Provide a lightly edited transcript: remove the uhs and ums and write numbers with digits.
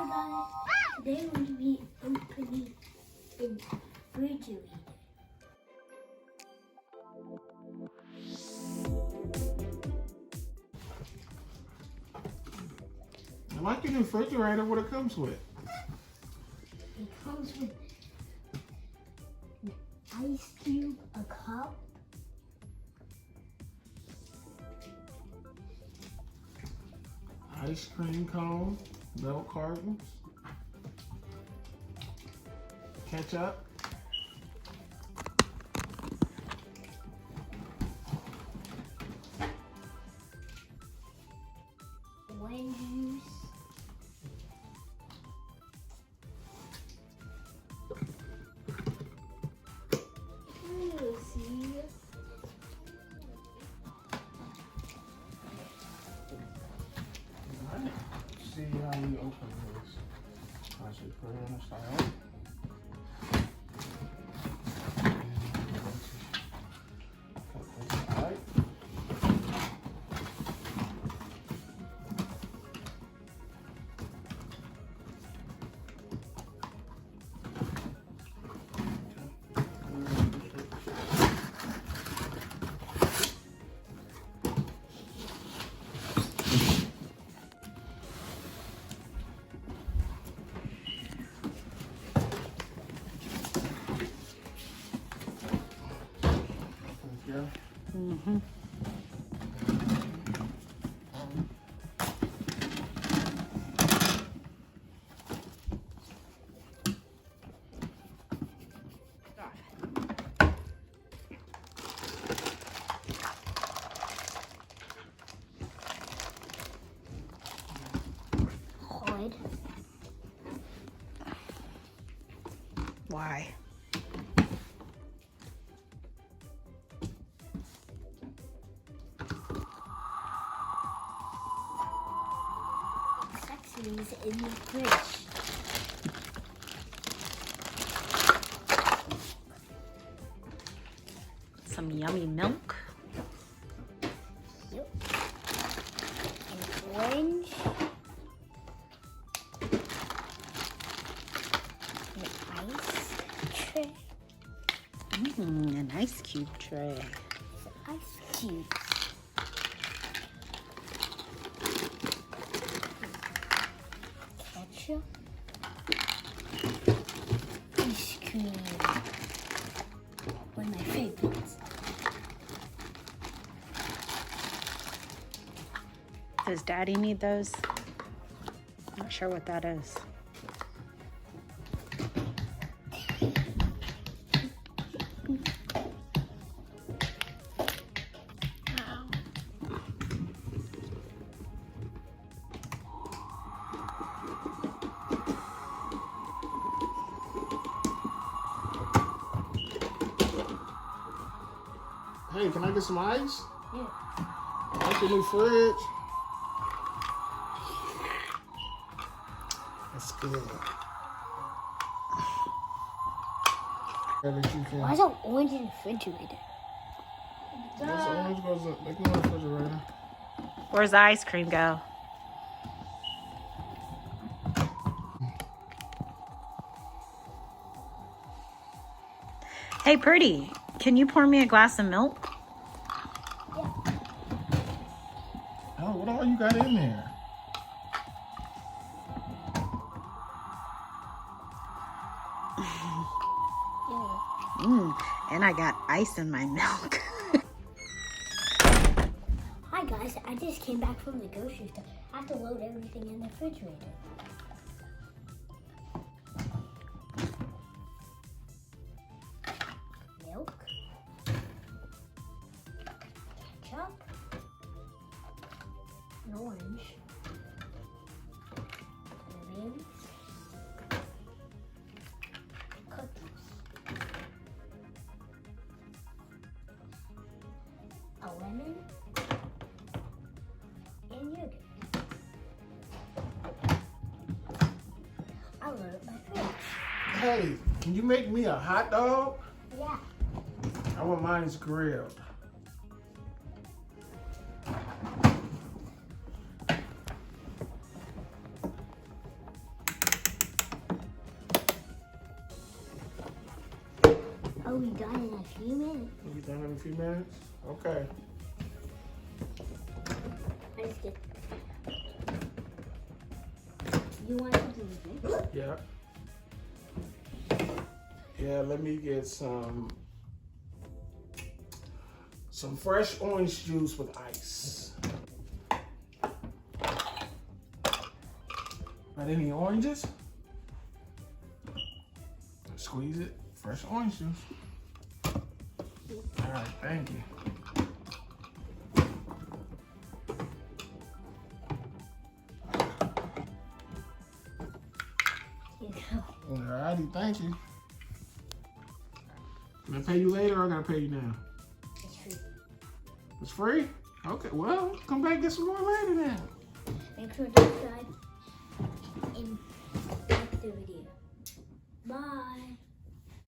Hi guys, today we're going to be opening the refrigerator. I like the refrigerator, what it comes with. It comes with an ice cube, a cup, Ice cream cone, milk cartons, ketchup, orange juice, see. Alright, see how we open this. I should put it on the side. Put this aside. Mm-hmm. Hard. Why? Sexy's in the fridge. Some yummy milk. Yep. An orange. An ice tray. An ice cube tray. Ice cubes. Ketchup. Ice cream. One of my favorites. Does Daddy need those? Not sure what that is. Hey, can I get some ice? Yeah. I like the new fridge. That's good. Why is there orange in the refrigerator? This orange goes up. They go in the refrigerator. Where's the ice cream go? Hey, pretty, can you pour me a glass of milk? Oh, what all you got in there? And I got ice in my milk. Hi guys, I just came back from the grocery store. I have to load everything in the refrigerator. Milk. Ketchup. An orange. Onions. Cookies. A lemon. And yogurt. I loaded my fridge. Hey, can you make me a hot dog? Yeah. I want mine's grilled. I'll be done in a few minutes. We'll be done in a few minutes? Okay. I just get. You want something to drink? Yeah. Yeah, let me get some fresh orange juice with ice. Got any oranges? Squeeze it. Fresh orange juice. All right, thank you. All righty, thank you. Can I pay you later or I gotta pay you now? It's free. It's free? Okay, well, come back and get some more later then. Make sure to subscribe and like the video. Bye.